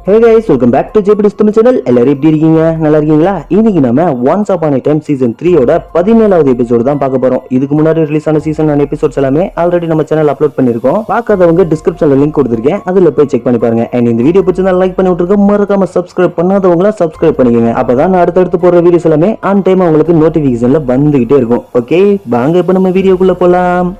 Hey guys, welcome back to JPD's Tamil channel. எல்லாரும் எப்படி இருக்கீங்க? நல்லா இருக்கீங்களா? இன்னைக்கு நாம Once Upon a Time Season 3 ஓட 17வது எபிசோட் தான் பார்க்க போறோம். இதுக்கு முன்னாடி ரிலீஸ் ஆன சீசன் அண்ட் எபிசோட்ஸ் எல்லாமே ஆல்ரெடி நம்ம சேனல் அப்லோட் பண்ணிருக்கோம். பார்க்காதவங்க டிஸ்கிரிப்ஷன்ல லிங்க் கொடுத்திருக்கேன். அதுல போய் செக் பண்ணி பாருங்க. And இந்த வீடியோ பிடிச்சிருந்தா லைக் பண்ணி விட்டுருங்க. மறக்காம சப்ஸ்கிரைப் பண்ணாதவங்க சப்ஸ்கிரைப் பண்ணிக்கங்க. அப்பதான் நான் அடுத்தடுத்து போற வீடியோஸ் எல்லாமே ஆன் டைம் உங்களுக்கு நோட்டிபிகேஷன்ல வந்துகிட்டே இருக்கும். ஓகே, வாங்க இப்ப நம்ம வீடியோக்குள்ள போலாம்.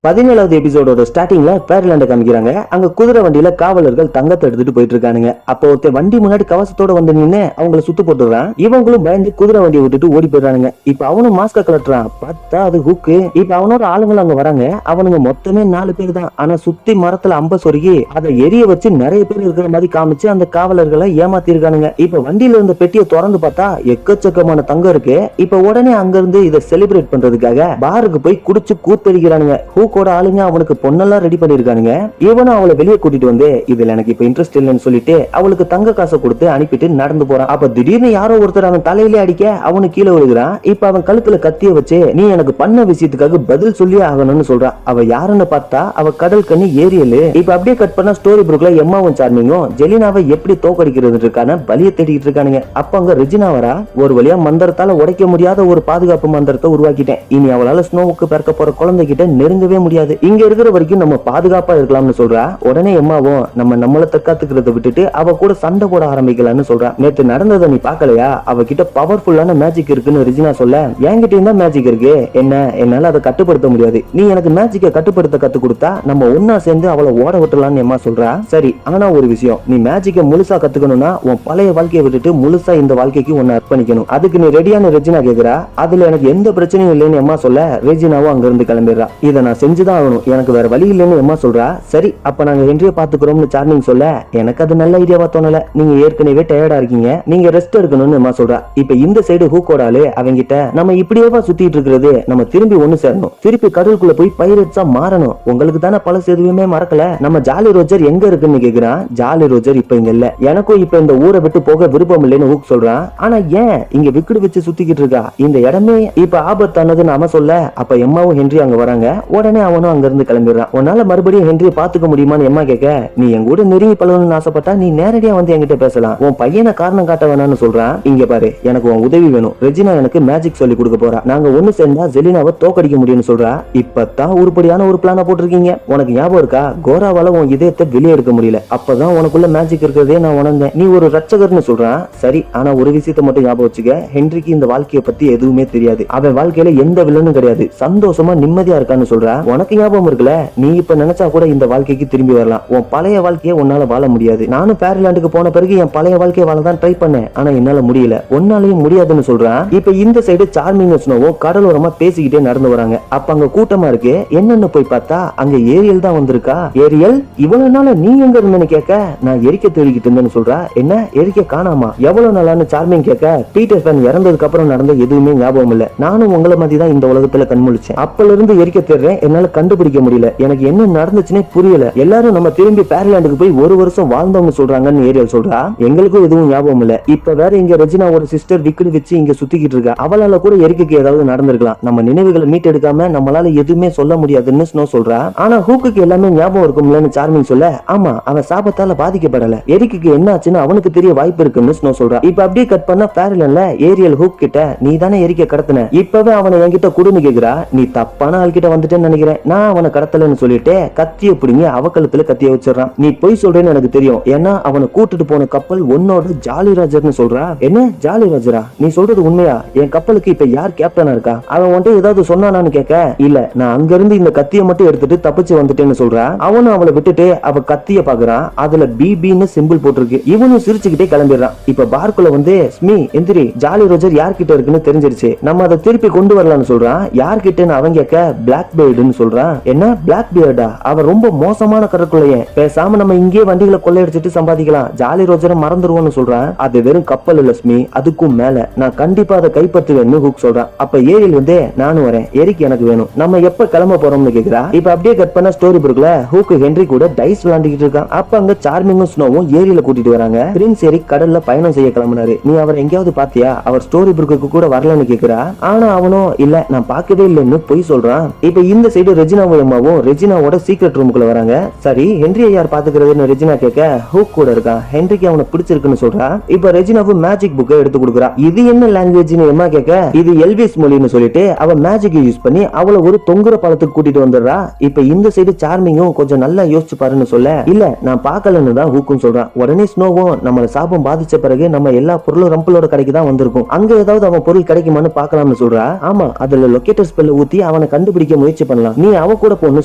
17வது எபிசோடோட ஸ்டார்டிங்ல பேர்லாண்ட காமிக்கிறாங்க. அங்க குதிரை வண்டியில காவலர்கள் தங்கத்தை எடுத்துட்டு போயிட்டு இருக்கானுங்க. அப்போ ஒருத்த வண்டி முன்னாடி கவசத்தோட வந்து நின்னு அவங்கள சுத்து போட்டுறான். இவங்களும் பயந்து குதிரை வண்டியை விட்டுட்டு ஓடி போயிடுறானுங்க. இப்ப அவனும் மாஸ்க கலட்டுறான். பார்த்தா அது ஹூக்கு. இப்ப அவனோட ஆளுங்க அங்க வராங்க. அவனுங்க மொத்தமே 4 பேர் தான். ஆனா சுத்தி மரத்துல அம்ப சொருகி அதை எரிய வச்சு நிறைய பேர் இருக்கிற மாதிரி காமிச்சு அந்த காவலர்களை ஏமாத்தி இருக்கானுங்க. இப்ப வண்டியில இருந்த பெட்டியை திறந்து பார்த்தா எக்கச்சக்கமான தங்கம் இருக்கு. இப்ப உடனே அங்க இருந்து இதை செலிப்ரேட் பண்றதுக்காக பாருக்கு போய் குடிச்சு கூத்தடிக்கிறானுங்க. கூட ஆளுங்க அவனுக்கு பொண்ணெல்லாம் ரெடி பண்ணிருக்கானுங்க. இவனும் அவளை வெளியே கூட்டிட்டு வந்து இதுல எனக்கு இப்ப இன்ட்ரெஸ்ட் இல்லைன்னு சொல்லிட்டு அவளுக்கு தங்க காசை கொடுத்து அனுப்பிட்டு நடந்து போறான். அப்ப திடீர்னு யாரோ ஒருத்தர் அவன் தலையிலே அடிக்க அவனு கீழே விழுகிறான். இப்ப அவன் கழுத்துல கத்திய வச்சு நீ எனக்கு பண்ண விஷயத்துக்காக பதில் சொல்லியே ஆகணும்னு சொல்றான். அவ யாருன்னு பார்த்தா அவ கடல் கண்ணி ஏரியல். இப்ப அப்படியே கட் பண்ணா ஸ்டோரி புக்ல எம்மாவும் சார்மிங்கும் ஜெலினாவை எப்படி தோக்கடிக்கிறதுக்கான பலிய தேடிட்டு இருக்கானுங்க. அப்ப அங்க ரெஜினா வரா. ஒரு வழியா மந்திரத்தால உடைக்க முடியாத ஒரு பாதுகாப்பு மந்திரத்தை உருவாக்கிட்டேன். இனி அவளால ஸ்னோவுக்கு பிறக்க போற குழந்தை கிட்ட நெருங்கவே முடியாது. இங்க இருக்கிற வரைக்கும் நம்ம பாதுகாப்பா இருக்கலாம்னு சொல்றா. உடனே எம்மாவும் நம்மள தற்காத்துக்கிறத விட்டுட்டு அவ கூட சண்டை போட ஆரம்பிக்கலாம்னு சொல்றா. நேத்து நடந்ததை நீ பாக்கலையா? அவ கிட்ட பவர்ஃபுல்லான மேஜிக் இருக்குன்னு ரெஜினா சொல்ல என்கிட்ட இருந்தா மேஜிக் இருக்கு என்ன, என்னால அதை கட்டுப்படுத்த முடியாது. நீ எனக்கு மேஜிக்கை கட்டுப்படுத்த கத்து கொடுத்தா நம்ம ஒன்னா சேர்ந்து அவளை ஓட விட்டலாம்னு எம்மா சொல்றா. சரி, ஆனா ஒரு விஷயம், நீ மேஜிக்கை முழுசா கத்துக்கணும்னா உன் பழைய வாழ்க்கையை விட்டுட்டு முழுசா இந்த வாழ்க்கைக்கு உன்னை அர்ப்பணிக்கணும். அதுக்கு நீ ரெடியான ரெஜினா கேக்குறா. அதுல எனக்கு எந்த பிரச்சனையும் இல்லைன்னு எம்மா சொல்ல ரெஜினாவும் அங்க இருந்து கிளம்பிடுறா. இதை நான் செஞ்சுதான் ஆகணும், எனக்கு வேற வழி இல்லைன்னு எம்மா சொல்றா. சரி, அப்ப நாங்க ஹென்ரிய பாத்துக்கிறோம்னு சார்மிங் சொல்ல எனக்கு அது நல்ல ஐடியாவா தோணல. நீங்க ஏற்கனவே டயர்டா இருக்கீங்க, நீங்க ரெஸ்ட் எடுக்கணும்னு எம்மா சொல்றா. இப்ப இந்த சைடு ஹூக்கோட ஆளு அவங்கிட்ட நம்ம இப்படியேவா சுத்திட்டு இருக்கிறது, நம்ம திரும்பி ஒண்ணு சேரணும், திருப்பி கடலுக்குள்ள போய் பைரட்ஸா மாறணும். உங்களுக்கு தானே பழசு எதுவுமே மறக்கல, நம்ம ஜாலி ரோஜர் எங்க இருக்குன்னு கேக்குறான். ஜாலி ரோஜர் இப்ப இங்க இல்ல, எனக்கும் இப்ப இந்த ஊரை விட்டு போக விருப்பம் இல்லைன்னு ஹூக் சொல்றான். ஆனா ஏன் இங்க விக்கெட் வச்சு சுத்திக்கிட்டு இருக்கா, இந்த இடமே இப்ப ஆபத்தானதுன்னு அவன் சொல்ல அப்ப எம்மாவும் ஹென்றி அங்க வராங்க. உடனே அவனும் அங்க இருந்து கிளம்பிடுறான். உன்னால மறுபடியும் ஹென்ரிய பாத்துக்க முடியுமான்னு எம்மா கேட்க நீ என் கூட நெருங்கி பழகணும்னு ஆசைப்பட்டா நீ நேரடியா வந்து என்கிட்ட பேசலாம், உன் பையனை காரணம் காட்ட வேணாம்னு சொல்றான். இங்க பாரு, எனக்கு உன் உதவி வேணும். ரெஜினா எனக்கு மேஜிக் சொல்லி கொடுக்க போறா. நாங்க ஒண்ணு சேர்ந்தா ஜெலினாவை தோக்கடிக்க முடியும்னு சொல்றா. இப்பதான் உருப்படியான ஒரு பிளான போட்டிருக்கீங்க. உனக்கு ஞாபகம் இருக்கா, கோராவால உன் இதயத்தை வெளியே எடுக்க முடியல, அப்பதான் உனக்குள்ள மேஜிக் இருக்கிறதே நான் உணர்ந்தேன். நீ ஒரு ரட்சகர்னு சொல்றான். சரி, ஆனா ஒரு விஷயத்தை மட்டும் ஞாபகம் வச்சுக்க, ஹென்ரிக்கு இந்த வாழ்க்கையை பத்தி எதுவுமே தெரியாது. அவன் வாழ்க்கையில எந்த வில்லனும் கிடையாது, சந்தோஷமா நிம்மதியா இருக்கான்னு சொல்றா. உனக்கு ஞாபகம் இருக்குல்ல, நீ இப்ப நினைச்சா கூட இந்த வாழ்க்கைக்கு திரும்பி வரலாம். உன் பழைய வாழ்க்கையை உன்னால வாழ முடியாது. நானும் பேர்லாண்டுக்கு போன பிறகு என் பழைய வாழ்க்கையை வாழதான் ட்ரை பண்ணேன், ஆனா என்னால முடியல, உன்னாலையும் முடியாதுன்னு சொல்றான். இப்ப இந்த சைடு சார்மிங் ஸ்னோவும் கடலோரமா பேசிக்கிட்டே நடந்து வராங்க. அப்ப அங்க கூட்டமா இருக்கு. என்னன்னு போய் பார்த்தா அங்க ஏரியல் தான் வந்திருக்கா. ஏரியல், இவ்வளவு நாள நீ எங்க இருந்தேன்னு கேட்க நான் எரிக்க தேடிக்கிட்டு இருந்தேன்னு சொல்றா. என்ன, எரிக்க காணாமா? எவ்வளவு நாளான்னு சார்மிங் கேட்க பீட்டர் பேன் இறந்ததுக்கு அப்புறம் நடந்த எதுவுமே ஞாபகம் இல்ல, நானும் உங்களை மாதிரி தான் இந்த உலகத்துல கண்முழிச்சேன், அப்பல இருந்து எரிக்க தேடுறேன், என்னால கண்டுபிடிக்க முடியல, எனக்கு என்ன நடந்துச்சுன்னே புரியல. எல்லாரும் நம்ம திரும்பி பேர்லாண்டுக்கு போய் 1 வருஷம் வாழ்ந்தவங்க சொல்றாங்கன்னு ஏரியல் சொல்றா. எங்களுக்கும் எதுவும் ஞாபகம் இல்ல. இப்ப வேற இங்க ரெஜினாவோட சிஸ்டர் விக்கெட் வச்சு இங்க சுத்திக்கிட்டு இருக்கா. அவளால கூட எரிக்கு ஏதாவது நடந்திருக்கலாம். நம்ம நினைவுகளை மீட்டெடுக்காம நம்மளால எதுவுமே சொல்ல முடியாதுன்னு ஸ்னோ சொல்றா. ஆனா ஹூக்கு எல்லாமே ஞாபகம் இருக்கும்லன்னு சார்மிங் சொல்ல ஆமா, அவன் சாபத்தால பாதிக்கப்படல, எரிக்கு என்ன ஆச்சுன்னு அவனுக்கு தெரிய வாய்ப்பு இருக்குன்னு ஸ்னோ சொல்றா. இப்ப அப்படியே கட் பண்ணா பேர்லாண்ட்ல ஏரியல் ஹூக் கிட்ட நீ தானே எரிக்க கடத்தின, இப்பவே அவனை என்கிட்ட குடுன்னு கேக்குறா. நீ தப்பான ஆள் கிட்ட வந்துட்டேன்னு நினைக்கிறேன், நான் அவனை கடத்தலன்னு சொல்லிட்டு கத்திய பிடிங்க அவ கழுத்துல கத்திய வச்சிடறான். நீ பொய் சொல்றேன்னு எனக்கு தெரியும், ஏன்னா அவனை கூட்டிட்டு போன கப்பல் உன்னோட ஜாலி ராஜர்னு சொல்றா. என்ன ஜாலி ராஜரா, நீ சொல்றது உண்மையா? என் கப்பலுக்கு இப்ப யார் கேப்டனா இருக்கா? அவன் வந்துட்டு ஏதாவது சொன்னானான்னு கேட்க இல்ல, நான் அங்க இருந்து இந்த கத்திய மட்டும் எடுத்துட்டு தப்பிச்சு வந்துட்டேன்னு சொல்றா. அவனும் அவளை விட்டுட்டு அவ கத்திய பாக்குறான். அதுல பிபின்னு சிம்பிள் போட்டிருக்கு. இவனும் சிரிச்சுக்கிட்டே கிளம்பிடுறான். இப்ப பார்க்குள்ள வந்து ஸ்மி எந்திரி, ஜாலி ரோஜர் யார்கிட்ட இருக்குன்னு தெரிஞ்சிருச்சு, நம்ம அதை திருப்பி கொண்டு வரலாம்னு சொல்றான். யார்கிட்டன்னு அவன் கேட்க பிளாக் பேர்டுன்னு சொல்றான். என்ன பிளாக் பியர்டா, அவ ரொம்ப மோசமான கடற்கொள்ளையன், பேசாம நம்ம இங்கே வண்டிகளை கொள்ளையடிச்சிட்டு சம்பாதிக்கலாம், ஜாலி ரோஜரை மறந்துருவோம்னு சொல்றான். அது வெறும் கப்பல் இல்ல ஸ்மி, அதுக்கும் மேல, நான் கண்டிப்பா அதை கைப்பற்றுவேன்னு ஹூக் சொல்றான். அப்ப ஏரியல் வந்து நானும் வரேன், எரிக்கு எனக்கு வேணும், நம்ம எப்ப கிளம்ப போறோம்னு கேக்குறா. இப்ப அப்படியே கட் பண்ண ஸ்டோரி புக்ல ஹூக் ஹென்றி கூட டைஸ் விளையாண்டுகிட்டு இருக்கான். அப்ப அங்க சார்மிங்கும் ஸ்னோவும் ஏரியில கூட்டிட்டு வராங்க. பிரின்ஸ் எரிக் கடல்ல பயணம் செய்ய கிளம்பினாரு, நீ அவர் எங்கேயாவது பாத்தியா, அவர் ஸ்டோரி புக்கு கூட வரலன்னு கேக்குறா. ஆனா அவனும் இல்ல நான் பார்க்கவே இல்லைன்னு பொய் சொல்றான். இப்ப இந்த சைடு ரெஜினாவும் எம்மாவும் ரெஜினாவோட சீக்ரெட் ரூமுக்குள்ள வராங்க. சரி ஹென்றி யார் பாத்துக்கிறதுன்னு ரெஜினா கேட்க ஹூக் கூட இருக்கான். ஹென்ரிக்கு அவனை பிடிச்சிருக்குன்னு சொல்றா. இப்ப ரெஜினாவும் மேஜிக் புக்கை எடுத்து கொடுக்குறா. இது என்ன லாங்குவேஜ்னு எம்மா கேட்க இது எல்விஸ் மொழின்னு சொல்லிட்டு அவ மேஜிக் யூஸ் பண்ணி அவளை ஒரு தொங்குற பாலத்துக்கு கூட்டிட்டு வந்துடுறா. இப்ப இந்த சைடு சார்மிங்கும் கொஞ்சம் நல்லா யோசிச்சு பாருன்னு சொல்ல இல்ல நான் பாக்கலன்னு தான் ஹூக்கும் சொல்றான். உடனே ஸ்னோவும் நம்மள சாபம் பாதிச்ச பிறகு நம்ம எல்லா பொருளும் ரம்பிளோட கடைக்கு தான் வந்திருக்கும், அங்க ஏதாவது அவன் பொருள் கிடைக்குமான்னு பாக்கலாம்னு சொல்றா. ஆமா அதுல லொகேட்டர் ஸ்பெல்ல ஊத்தி அவனை கண்டுபிடிக்க முயற்சி பண்ணலாம், நீ அவ கூட போன்னு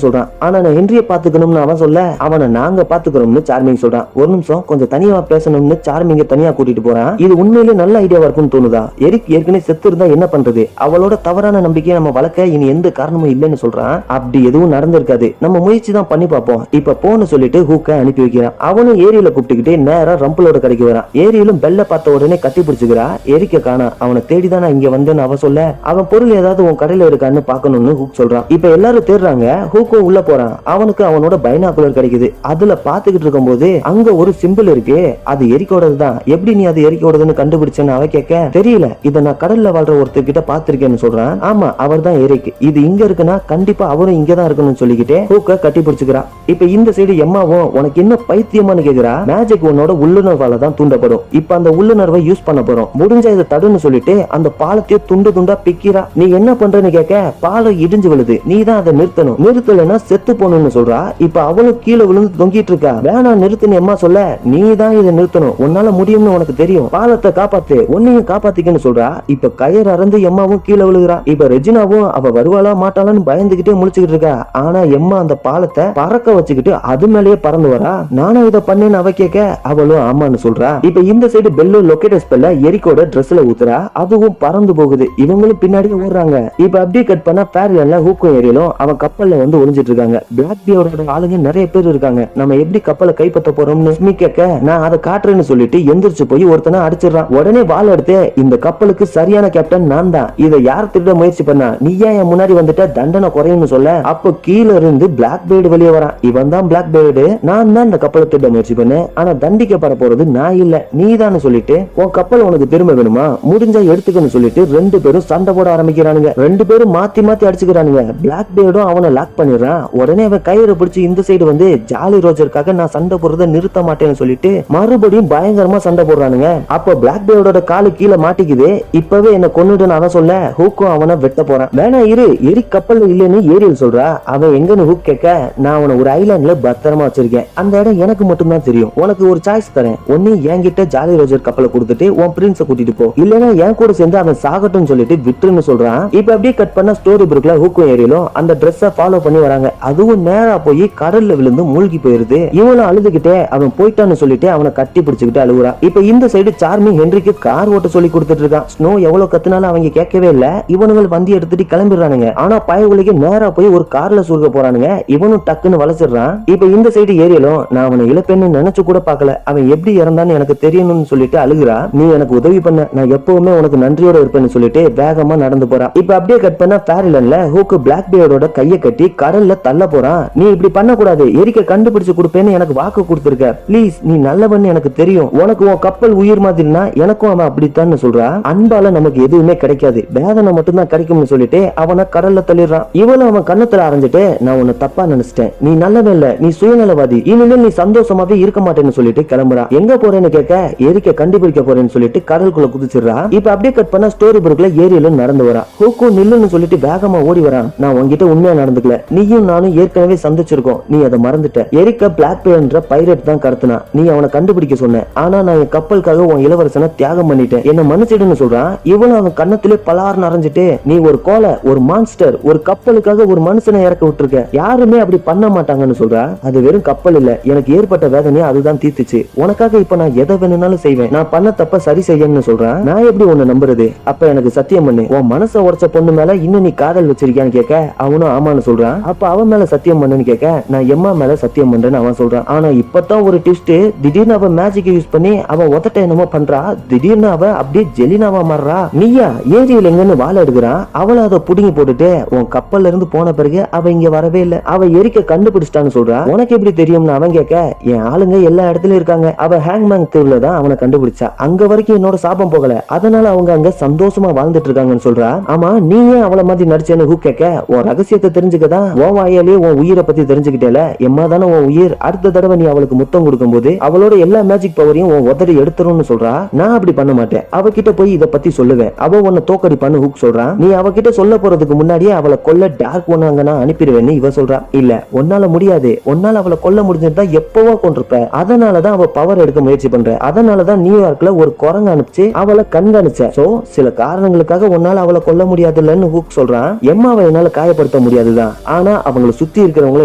சொல்றான். ஆனா நான் ஹென்ரிய பாத்துக்கணும்னு அவன் சொல்ல அவனை நாங்க பாத்துக்கிறோம்னு சார்மிங் சொல்றான். ஒரு நிமிஷம் கொஞ்சம் தனியா பேசணும்னு சார்மிங்க தனியா கூட்டிட்டு போறான். இது உண்மையிலே நல்ல ஐடியாவா இருக்கும்னு தோணுதா? எரிக் ஏற்கனவே செத்து இருந்தா என்ன பண்றது, அவளோட தவறான நம்பிக்கையை நம்ம வளர்க்க இனி எந்த காரணமும் இல்லைன்னு சொல்றான். அப்படி எதுவும் நடந்திருக்காது, நம்ம முயற்சி தான் பண்ணி பார்ப்போம், இப்ப போன்னு சொல்லிட்டு ஹூக்க அனுப்பி வைக்கிறான். அவனும் ஏரியில கூப்பிட்டுக்கிட்டே நேரா ரம்பிளோட கடைக்கு வரான். ஏரியிலும் பெல்ல பார்த்த உடனே கட்டி பிடிச்சுக்கிறா. எரிக்க காணா, அவனை தேடிதான் நான் இங்க வந்தேன்னு அவ சொல்ல அவன் பொருள் ஏதாவது உன் கடையில இருக்கான்னு பாக்கணும்னு ஹூக் சொல்றான். இப்ப எல்லாரும் தேடுறாங்க. ஹூக்கும் உள்ள போறான். அவனுக்கு அவனோட பைனாகுலர் கிடைக்குது. அதுல பாத்துக்கிட்டு இருக்கும் போது அங்க ஒரு சிம்பிள் இருக்கு, அது எரிக்கோடது தான். எப்படி நீ அது எரிக்கோடதுன்னு கண்டுபிடிச்சேன்னு அவ கேட்க தெரியல, இத நான் கடல்ல வாழ்ற ஒருத்தர்கிட்ட பாத்திருக்கேன்னு சொல்றான். ஆமா அவர் தான் எரிக், இது இங்க இருக்குன்னா கண்டிப்பா அவரும் இங்கதான் இருக்கணும்னு சொல்லிக்கிட்டு ஹூக்க கட்டி பிடிச்சுக்கிறா. இப்ப இந்த சைடு எம்மாவும் உனக்கு என்ன பைத்தியமானு கேக்குறா. மேஜிக் உன்னோட உள்ளுணர்வால தான் தூண்டப்படும், இப்ப அந்த உள்ளுணர்வை யூஸ் பண்ண போறோம், முடிஞ்ச இதை தடுன்னு சொல்லிட்டு அந்த பாலத்தையே துண்டு துண்டா பிக்கிறா. நீ என்ன பண்றன்னு கேட்க பாலம் இடிஞ்சு விழுது, நீ தான் அதை நிறுத்தணும், நிறுத்தலைன்னா செத்து போகணும்னு சொல்றா. இப்ப அவளும் கீழே விழுந்து தொங்கிட்டு இருக்கா. வேணா நிறுத்துன்னு எம்மா சொல்ல நீ தான் இதை நிறுத்தணும், உன்னால முடியும்னு உனக்கு தெரியும், பாலத்தை காப்பாத்து, உன்னையும் காப்பாத்திக்கன்னு சொல்றா. இப்ப கயிறு அறந்து எம்மாவும் கீழே விழுகிறா. இப்ப ரெஜினாவும் அவ வருவாளா மாட்டாளான்னு பயந்துகிட்டே முழிச்சுக்கிட்டு இருக்கா. ஆனா எம்மா அந்த பாலத்தை பறக்க வச்சுக்கிட்டு அது மேலேயே பறந்து வரா. நானும் இதை பண்ணேன்னு அவ கேட்க அவளும் ஆமான்னு சொல்றா. இப்ப இந்த சைடு பெல்லு லொகேட்டர் ஸ்பெல்ல எரிக்கோட ட்ரெஸ்ல ஊத்துறா. அதுவும் பறந்து போகுது. இவங்களும் பின்னாடி ஓடுறாங்க. இப்ப அப்படியே கட் பண்ணா ஃபேர்லன்ல ஹூக்கும் ஏரியிலும் அவன் கப்பல்ல வந்து ஒளிஞ்சிட்டு இருக்காங்க. பிளாக் பியரோட ஆளுங்க நிறைய பேர் இருக்காங்க. நம்ம எப்படி கப்பலை கைப்பற்ற போறோம்னு ஸ்மி கேட்க நான் அதை காட்டுறேன்னு சொல்லிட்டு எந்திரிச்சு போய் ஒருத்தனை அடிச்சிடறான். உடனே வாள் எடுத்து இந்த கப்பலுக்கு சரியான கேப்டன் நான் தான், இதை யார் திருட முயற்சி பண்ணா, நீ ஏன் முன்னாடி வந்துட்ட, தண்டனை குறையும்னு சொல்ல அப்போ கீழே இருந்து பிளாக் பேர்டு வெளியே வரான். இவன் தான் பிளாக் பேர்டு, நான் தான் இந்த கப்பலை திருட முயற்சி பண்ணேன், ஆனா தண்டிக்கப்பட போறது நான் இல்ல நீதான்னு சொல்லிட்டு உன் கப்பல் உனக்கு திரும்ப வேணுமா, முடிஞ்சா எடுத்துக்கன்னு சொல்லிட்டு ரெண்டு பேரும் சண்டை போட ஆரம்பிக்கிறானுங்க. ரெண்டு பேரும் மாத்தி மாத்தி அடிச்சுக்கிறானுங்க. பிளாக் பேர்டும் அவனை லாக் பண்ணிடுறான். உடனே அவன் கயிறு பிடிச்சு இந்த சைடு வந்து ஜாலி ரோஜருக்காக நான் சண்டை போடுறத நிறுத்த மாட்டேன்னு சொல்லிட்டு மறுபடியும் பயங்கரமா சண்டை போடுறானுங்க. அப்ப பிளாக் பேர்டோட காலு கீழே மாட்டிக்குது. இப்பவே என்ன கொன்னுடுன்னு அவன் சொல்ல ஹூக்கும் அவனை வெட்ட போறான். வேணா இரு, எரி கப்பல்ல இல்லன்னு ஏரியல் சொல்றா. அவன் எங்கன்னு ஹூக் கேட்க நான் அவனை ஒரு ஐலாண்ட்ல பத்திரமா வச்சிருக்கேன், அந்த இடம் எனக்கு மட்டும் தான் தெரியும், உனக்கு ஒரு சாய்ஸ் தரேன், ஒன்னு என்கிட்ட ஜாலி ரோஜர் கப்பலை கொடுத்துட்டு உன் பிரின்ஸ கூட்டிட்டு போ, இல்லன்னா என் கூட சேர்ந்து அவன் சாகட்டும் சொல்லிட்டு விட்டுருன்னு சொல்றான். இப்ப அப்படியே கட் பண்ண ஸ்டோரி புக்ல ஹூக்கும் ஏரியலும் அந்த ட்ரெஸ்ஸ ஃபாலோ பண்ணி வராங்க. அதுவும் நேரா போய் கடல்ல விழுந்து மூழ்கி போயிருது. இவனும் அழுதுகிட்டே அவன் போயிட்டான்னு சொல்லிட்டு அவனை கட்டி பிடிச்சுக்கிட்டு அழுகுறா. இப்ப இந்த சைடு சார்மிங் ஹென்ரிக்கு கார் ஓட்ட சொல்லி கொடுத்துட்டு இருக்கான். ஸ்னோ எவ்வளவு கத்துனாலும் அவங்க கேட்கவே இல்ல. இவனுங்கள் வண்டி எடுத்துட்டு கிளம்பிடுறானுங்க. ஆனா பயவுலிக்கு நேரா போய் ஒரு கார்ல சுருக்க போறானுங்க. இவனும் டக்குன்னு வளைச்சிடுறான். இப்ப இந்த சைடு ஏரியலும் நான் அவனை இழப்பேன்னு நினைச்சு கூட பாக்கல, அவன் எப்படி இறந்தான்னு எனக்கு தெரியணும்னு சொல்லிட்டு அழுகுறா. நீ எனக்கு உதவி பண்ண, நான் எப்பவுமே உனக்கு நன்றியோட இருப்பேன்னு சொல்லிட்டு வேகமா நடந்து போறா. இப்ப அப்படியே கட் பண்ண ஃபேரிலன்ல ஹூக்கு பிளாக் பேர்டோட கையை கட்டி கடல்ல தள்ள போறான். நீ இப்படி பண்ண கூடாது, எரிக்க கண்டுபிடிச்சு கொடுப்பேன்னு எனக்கு வாக்கு கொடுத்திருக்க, பிளீஸ் நீ நல்லவன்னு எனக்கு தெரியும், உனக்கு உன் கப்பல் உயிர் மாதிரினா எனக்கும் அவன் அப்படித்தான் சொல்றா. அன்பால நமக்கு எதுவுமே கிடைக்காது, வேதனை மட்டும் தான் கிடைக்கும்னு சொல்லிட்டு அவனை கடல்ல தள்ளிடுறான். இவனும் அவன் கண்ணத்துல அரைஞ்சிட்டு நான் உன்னை தப்பா நினைச்சிட்டேன், நீ நல்லவன் இல்ல, நீ சுயநலவாதி, இனிமேல் நீ சந்தோஷமாவே இருக்க மாட்டேன்னு சொல்லிட்டு கிளம்புறா. எங்க போறேன்னு கேட்க எரிக்க கண்டுபிடிக்க போறேன்னு சொல்லிட்டு கடலுக்குள்ள குதிச்சிடுறா. இப்ப அப்படியே கட் பண்ண ஸ்டோரி புக்ல ஏரியல நடந்து வரா. ஹூக்கும் நில்லுன்னு சொல்லிட்டு வேகமா ஓடி வரான். நான் உன்கிட்ட உண்மையா நடந்துக்கல, நீயும் நானும் ஏற்கனவே சந்திச்சிருக்கோம், நீ அதை மறந்துட்ட. எரிக்க பிளாக் பேர்ன்ற பைரட் தான் கடத்தினா, நீ அவனை கண்டுபிடிக்க சொன்ன, ஆனா நான் என் கப்பலுக்காக உன் இளவரசனை தியாகம் பண்ணிட்டேன், என்ன மன்னிச்சிடுன்னு சொல்றான். இவனும் அவன் கண்ணத்திலே பலார் நிறைஞ்சிட்டு நீ ஒரு கோலை, ஒரு மான்ஸ்டர், ஒரு கப்பலுக்காக ஒரு மனுஷனை இறக்க விட்டுருக்க, யாருமே அப்படி பண்ண மாட்டாங்கன்னு சொல்றா. அது வெறும் கப்பல் இல்ல, எனக்கு ஏற்பட்ட வேதனையை அதுதான் தீர்த்துச்சு, உனக்காக இப்ப நான் எதை வேணும்னாலும் செய்வேன், நான் பண்ண தப்ப சரி செய்யணும்னு சொல்றான். நான் எப்படி உன்னை நம்புறது, அப்ப எனக்கு சத்தியம் பண்ணு, உன் மனசை உடைச்ச பொண்ணு மேல இன்னும் நீ காதல் வச்சிருக்கியான்னு கேட்க அவனும் ஆமான்னு சொல்றான். அப்ப அவன் மேல சத்தியம் பண்ணுன்னு கேட்க நான் எம்மா மேல சத்தியம் பண்றேன்னு அவன் சொல்றான். ஆனா இப்பதான் ஒரு ட்விஸ்ட், திடீர்னு அவன் மேஜிக் யூஸ் பண்ணி அவன் ஒத்தட்ட என்னமோ பண்றா, திடீர்னு அவ அப்படியே ஜெலினாவா மாறுறா. நீயா ஏரியில் எங்கன்னு வாழ எடுக்கிறான். அவளை அதை புடுங்கி போட்டுட்டு உன் கப்பல்ல இருந்து போன பிறகு அவ இங்க வரவே இல்ல, அவ எரிக்க கண்டுபிடிச்சிட்டான்னு சொல்றா. உனக்கு எப்படி தெரியும்னு அவன் கேட்க என் ஆளுங்க எல்லா இடத்துலயும் இருக்காங்க, அவ ஹேங்மேங் தீவுல தான் அவனை கண்டுபிடிச்சா, அங்க வரைக்கும் என்னோட சாபம் போகல, அதனால அவங்க அங்க சந்தோஷமா வாழ்ந்துட்டு இருக்காங்கன்னு சொல்றா. ஆமா நீ ஏன் அவளை மாதிரி நடிச்சேன்னு ஹூக் கேட்க உன் ரகசியம் விஷயத்தை தெரிஞ்சுக்கதான் உன் வாயாலே உன் உயிரை பத்தி தெரிஞ்சுக்கிட்டேல. எம்மா தானே உன் உயிர். அடுத்த தடவை நீ அவளுக்கு முத்தம் கொடுக்கும் போது அவளோட எல்லா மேஜிக் பவரையும் உன் உதறி எடுத்துரும்னு சொல்றா. நான் அப்படி பண்ண மாட்டேன், அவகிட்ட போய் இத பத்தி சொல்லுவேன், அவ உன்னை தோக்கடிப்பான்னு ஹூக் சொல்றான். நீ அவகிட்ட சொல்ல போறதுக்கு முன்னாடியே அவளை கொல்ல டார்க் ஒன்னு அங்க நான் அனுப்பிடுவேன்னு இவ சொல்றா. இல்ல உன்னால முடியாது, உன்னால அவளை கொல்ல முடிஞ்சிருந்தா எப்பவோ கொண்டிருப்ப. அதனாலதான் அவ பவர் எடுக்க முயற்சி பண்ற. அதனாலதான் நியூயார்க்ல ஒரு குரங்கு அனுப்பிச்சு அவளை கண்காணிச்ச. சோ சில காரணங்களுக்காக உன்னால அவளை கொல்ல முடியாதுல்லன்னு ஹூக் சொல்றான். எம்மாவை என்னால காயப்படுத்த முடியாதுதான், ஆனா அவங்களை சுத்தி இருக்கிறவங்களை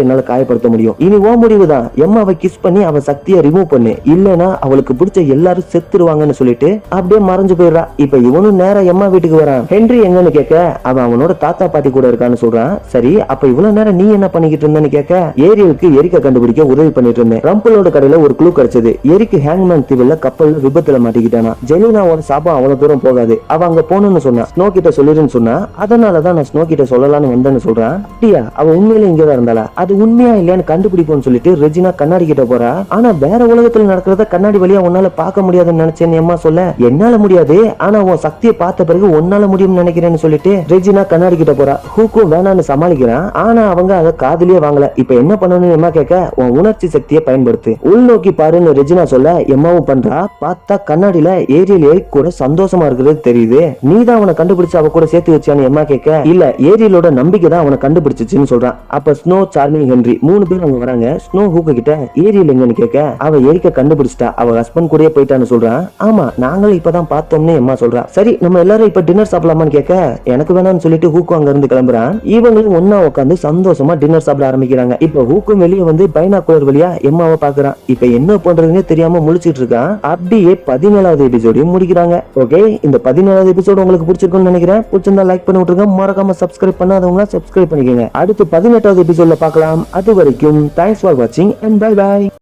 என்னால காயப்படுத்த முடியும். இனி ஓ முடிவுதான். எம்மாவை கிஸ் பண்ணி அவ சக்தியை ரிமூவ் பண்ணு, இல்லனா அவளுக்கு பிடிச்ச எல்லாரும் செத்துருவாங்கன்னு சொல்லிட்டு அப்படியே மறைஞ்சு போயிடுறா. இப்ப இவனும் நேரா எம்மா வீட்டுக்கு வரான். ஹென்றி எங்கன்னு கேட்க அவன் அவனோட தாத்தா பாட்டி கூட இருக்கான்னு சொல்றான். சரி, அப்ப இவ்வளவு நேரம் நீ என்ன பண்ணிக்கிட்டு இருந்தேன்னு கேட்க ஏரியலுக்கு எரிக்க கண்டுபிடிக்க உதவி பண்ணிட்டு இருந்தேன். ரம்பிளோட கடையில ஒரு க்ளூ கிடைச்சது. எரிக்கு ஹேங்மேன் தீவுல கப்பல்ல விபத்துல மாட்டிக்கிட்டானா. ஜெலினாவோட சாபம் அவ்வளவு தூரம் போகாது, அவ அங்க போகணும்னு சொன்னா. ஸ்னோ கிட்ட சொல்லிருன்னு சொன்னா. அதனாலதான் நான் ஸ்னோ கிட்ட சொல்லலாம்னு வந்தேன்னு சொல்றான். அப்படியா, அவ உண்மையில இங்கதான் இருந்தாளா? அது உண்மையா இல்லையான்னு கண்டுபிடிப்போம்னு சொல்லிட்டு ரெஜினா கண்ணாடி கிட்ட போறா. ஆனா வேற உலகத்துல நடக்கிறத கண்ணாடி வழியா உன்னால பார்க்க முடியாதுன்னு நினைச்சேன்னு அம்மா சொல்ல, என்னால முடியாது, ஆனா உன் சக்தியை பார்த்த பிறகு உன்னால முடியும்னு நினைக்கிறேன்னு சொல்லிட்டு ரெஜினா கண்ணாடி கிட்ட போறா. ஹூக்கும் வேணான்னு சமாளிக்கிறான், ஆனா அவங்க அதை காதுலயே வாங்கல. இப்ப என்ன பண்ணணும்னு எம்மா கேட்க உன் உணர்ச்சி சக்தியை பயன்படுத்து, உள்நோக்கி பாருன்னு ரெஜினா சொல்ல எம்மாவும் பண்றா. பார்த்தா கண்ணாடியில ஏரியல் எரிக் கூட சந்தோஷமா இருக்கிறது தெரியுது. நீதான் அவனை கண்டுபிடிச்சு அவ கூட சேர்த்து வச்சான்னு எம்மா கேட்க, இல்ல ஏரியலோட நம்பிக்கை தான் அவனை கண்டுபிடிச்சிச்சுன்னு சொல்றான். அப்ப ஸ்னோ, சார்மிங், ஹென்றி 3 பேர் அங்க வராங்க. ஸ்னோ ஹூக்க கிட்ட ஏரியல் எங்கன்னு கேட்க அவ எரிக்க கண்டுபிடிச்சிட்டா, அவ ஹஸ்பண்ட் கூடயே போயிட்டான்னு சொல்றான். ஆமா, நாங்களும் இப்பதான் பார்த்தோம்னு எம்மா சொல்றா. சரி, நம்ம எல்லாரும் இப்ப டின்னர் சாப்பிடலாமான்னு கேட்க எனக்கு வேணாம்னு சொல்லிட்டு ஹூக்கும் அங்க இருந்து கிளம்புறான். இவங்களும் ஒன்னா உட்காந்து சந்தோஷமா டின்னர் சாப்பிட ஆரம்பிக்கிறாங்க. இப்ப ஹூக்கும் வெளியே வந்து பைனாகுலர் வழியா எம்மாவை பாக்குறான். இப்ப என்ன பண்றதுன்னு தெரியாம முழிச்சிட்டு இருக்கான். அப்படியே 17வது எபிசோடையும் முடிக்கிறாங்க. ஓகே, இந்த 17வது எபிசோடு உங்களுக்கு பிடிச்சிருக்கும்னு நினைக்கிறேன். பிடிச்சிருந்தா லைக் பண்ணி விட்டுருங்க, மறக்காம சப்ஸ்கிரைப் பண்ணாதவங்க சப்ஸ்கிரைப் பண்ணிக்கோங்க. அடுத்து 18வது எபிசோட்ல பார்க்கலாம். அது வரைக்கும் தேங்க்ஸ் ஃபார் வாட்சிங் அண்ட் பை பை.